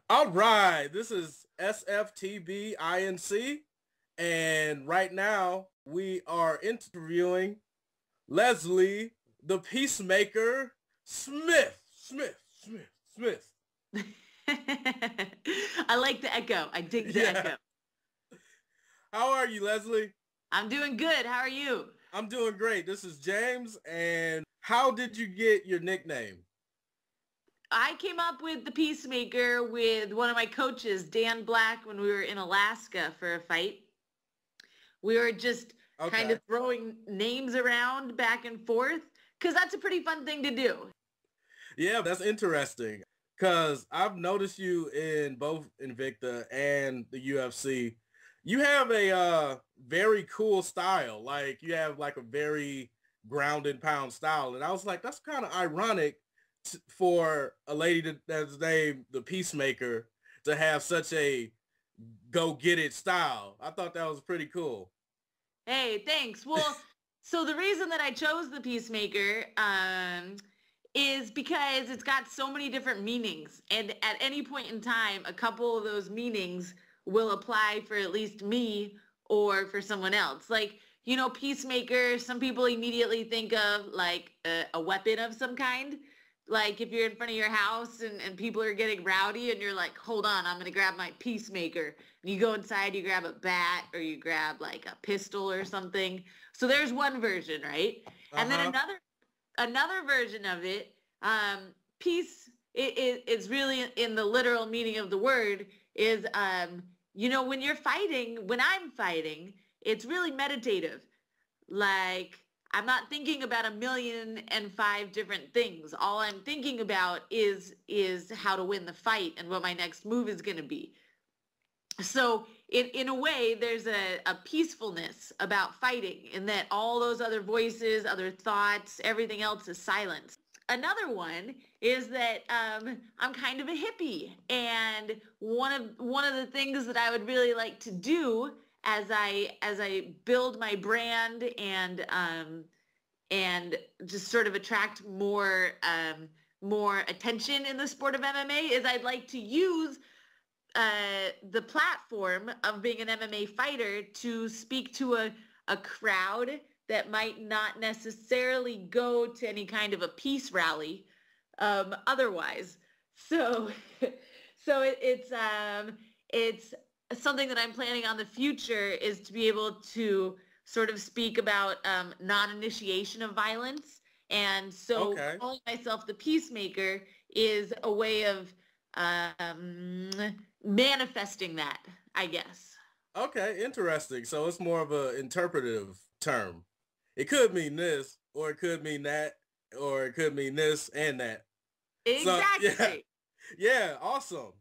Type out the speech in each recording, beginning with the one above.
All right, this is SFTB INC, and right now we are interviewing Leslie, the Peacemaker Smith. I like the echo. I dig the echo. How are you, Leslie? I'm doing good. How are you? I'm doing great. This is James, and how did you get your nickname? I came up with the Peacemaker with one of my coaches, Dan Black, when we were in Alaska for a fight. We were just kind of throwing names around back and forth because that's a pretty fun thing to do. Yeah, that's interesting because I've noticed you in both Invicta and the UFC. You have a very cool style. Like you have like a very ground and pound style. And I was like, that's kind of ironic for a lady that's named the Peacemaker to have such a go get it style. I thought that was pretty cool. Hey, thanks. Well, so the reason that I chose the Peacemaker is because it's got so many different meanings. And at any point in time, a couple of those meanings will apply for at least me or for someone else. Like, you know, Peacemaker, some people immediately think of like a weapon of some kind. Like if you're in front of your house and people are getting rowdy and you're like, hold on, I'm going to grab my Peacemaker. And you go inside, you grab a bat or you grab like a pistol or something. So there's one version, right? And then another version of it, peace, it's really in the literal meaning of the word is, you know, when I'm fighting, it's really meditative. Like, I'm not thinking about 1,000,005 different things. All I'm thinking about is how to win the fight and what my next move is going to be. So in a way, there's a peacefulness about fighting in that all those other voices, other thoughts, everything else is silence. Another one is that I'm kind of a hippie, and one of the things that I would really like to do as I build my brand and just sort of attract more attention in the sport of MMA is I'd like to use the platform of being an MMA fighter to speak to a crowd that might not necessarily go to any kind of a peace rally otherwise. So it's something that I'm planning on the future is to be able to sort of speak about non-initiation of violence. And so calling myself the Peacemaker is a way of manifesting that, I guess. Okay, interesting. So it's more of an interpretive term. It could mean this, or it could mean that, or it could mean this and that. Exactly. So, yeah, awesome.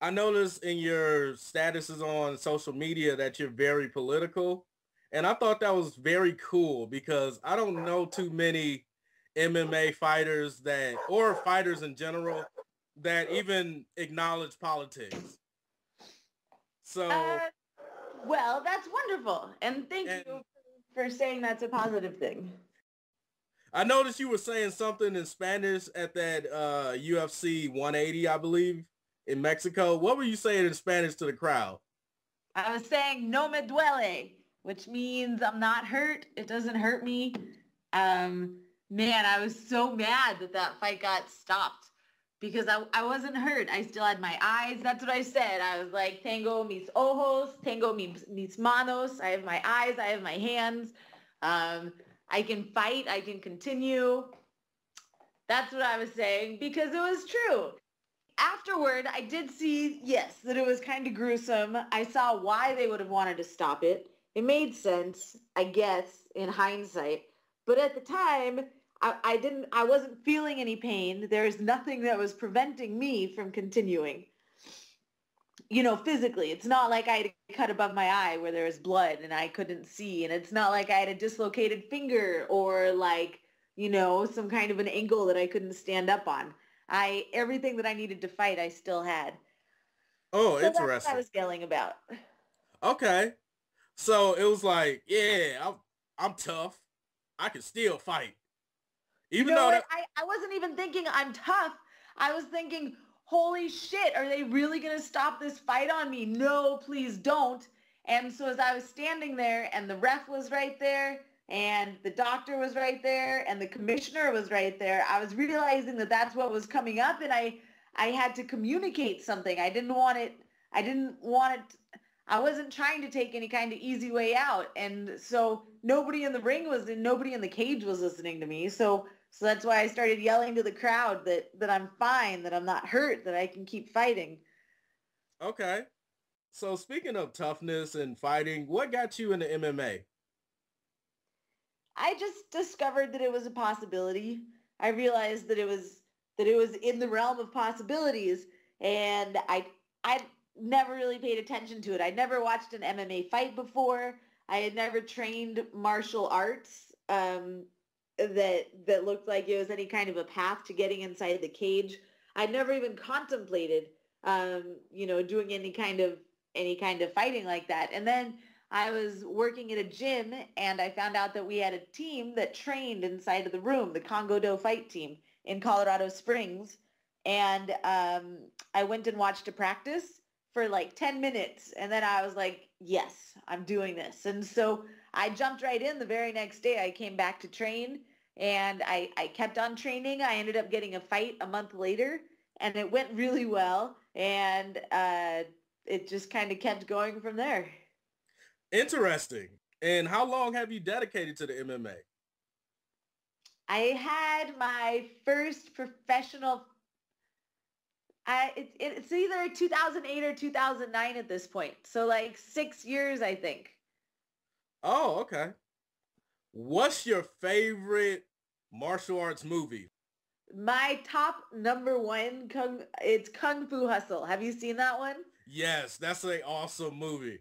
I noticed in your statuses on social media that you're very political. And I thought that was very cool because I don't know too many MMA fighters or fighters in general that even acknowledge politics. So, well, that's wonderful. And thank you for saying that's a positive thing. I noticed you were saying something in Spanish at that UFC 180, I believe, in Mexico. What were you saying in Spanish to the crowd? I was saying, no me duele, which means I'm not hurt. It doesn't hurt me. Man, I was so mad that fight got stopped because I wasn't hurt. I still had my eyes. That's what I said. I was like, tengo mis ojos, tengo mis manos. I have my eyes. I have my hands. I can fight. I can continue. That's what I was saying because it was true. Afterward, I did see, yes, that it was kind of gruesome. I saw why they would have wanted to stop it. It made sense, I guess, in hindsight. But at the time, I wasn't feeling any pain. There's nothing that was preventing me from continuing. You know, physically. It's not like I had a cut above my eye where there was blood and I couldn't see. And it's not like I had a dislocated finger or like, you know, some kind of an ankle that I couldn't stand up on. Everything that I needed to fight, I still had. Oh, so interesting. That's what I was yelling about. Okay. So it was like, yeah, I'm tough. I can still fight. Even though I wasn't even thinking I'm tough. I was thinking, holy shit, are they really going to stop this fight on me? No, please don't. And so as I was standing there and the ref was right there and the doctor was right there and the commissioner was right there, I was realizing that that's what was coming up, and I had to communicate something. I didn't want it. I wasn't trying to take any kind of easy way out. And so nobody in the cage was listening to me. So that's why I started yelling to the crowd that I'm fine, that I'm not hurt, that I can keep fighting. Okay. So speaking of toughness and fighting, what got you into MMA? I just discovered that it was a possibility. I realized that it was in the realm of possibilities, and I never really paid attention to it. I'd never watched an MMA fight before. I had never trained martial arts that looked like it was any kind of a path to getting inside the cage. I'd never even contemplated doing any kind of fighting like that. And then I was working at a gym and I found out that we had a team that trained inside of the room, the Congo Do fight team in Colorado Springs. And I went and watched a practice for like 10 minutes. And then I was like, yes, I'm doing this. And so I jumped right in the very next day. I came back to train and I kept on training. I ended up getting a fight a month later and it went really well. And it just kind of kept going from there. Interesting. And how long have you dedicated to the MMA? I had my first professional, it's either 2008 or 2009 at this point. So like 6 years, I think. Oh, okay. What's your favorite martial arts movie? My top number one, it's Kung Fu Hustle. Have you seen that one? Yes, that's an awesome movie.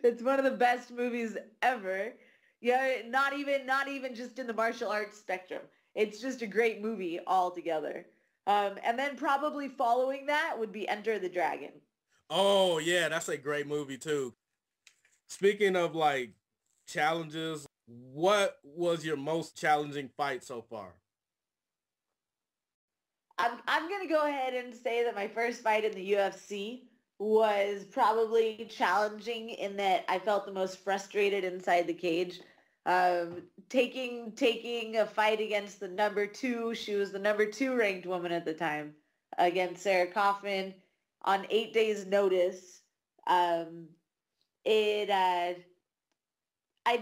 It's one of the best movies ever. Yeah, not even just in the martial arts spectrum. It's just a great movie altogether. And then probably following that would be Enter the Dragon. Oh yeah, that's a great movie too. Speaking of like challenges, what was your most challenging fight so far? I'm gonna go ahead and say that my first fight in the UFC was probably challenging in that I felt the most frustrated inside the cage. Taking a fight against the number two, she was the number 2 ranked woman at the time, against Sarah Kaufman on 8 days notice. I'd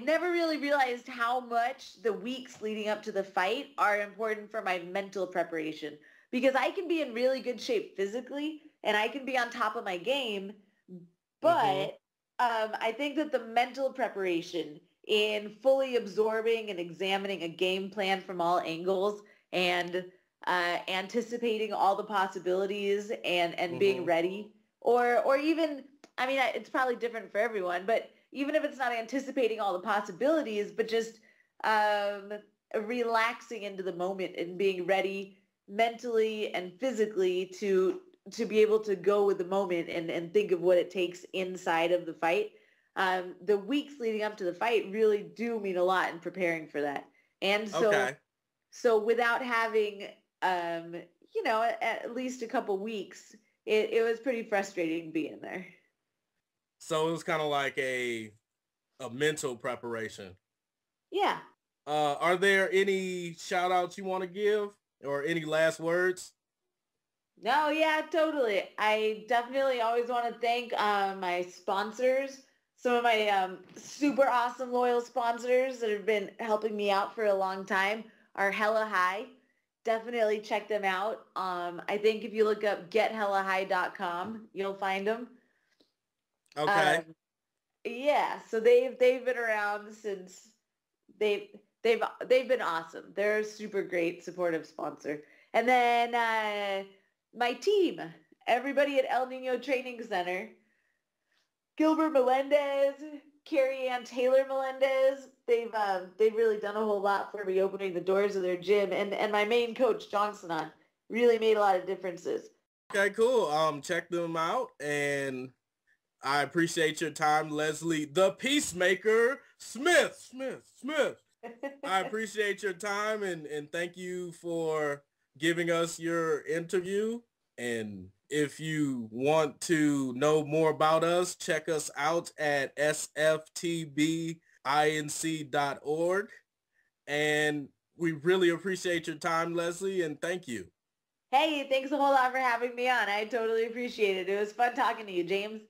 never really realized how much the weeks leading up to the fight are important for my mental preparation, because I can be in really good shape physically and I can be on top of my game, but I think that the mental preparation in fully absorbing and examining a game plan from all angles and anticipating all the possibilities and being ready, or even, I mean, it's probably different for everyone, but even if it's not anticipating all the possibilities, but just relaxing into the moment and being ready mentally and physically to be able to go with the moment and think of what it takes inside of the fight. The weeks leading up to the fight really do mean a lot in preparing for that. And so without having, at least a couple weeks, it was pretty frustrating being there. So it was kind of like a mental preparation. Yeah. Are there any shout outs you want to give or any last words? No, yeah, totally. I definitely always want to thank my sponsors, some of my super awesome loyal sponsors that have been helping me out for a long time are Hella High. Definitely check them out. I think if you look up gethellahigh.com, you'll find them. Okay. Yeah, so they've been around since they've been awesome. They're a super great supportive sponsor. And then my team, everybody at El Nino Training Center, Gilbert Melendez, Carrie Ann Taylor Melendez, they've really done a whole lot for me opening the doors of their gym, and my main coach, Johnson, really made a lot of differences. Okay, cool. Check them out, and I appreciate your time, Leslie, the Peacemaker Smith. I appreciate your time and thank you for giving us your interview. And if you want to know more about us, check us out at sftbinc.org. And we really appreciate your time, Leslie, and thank you. Hey, thanks a whole lot for having me on. I totally appreciate it. It was fun talking to you, James.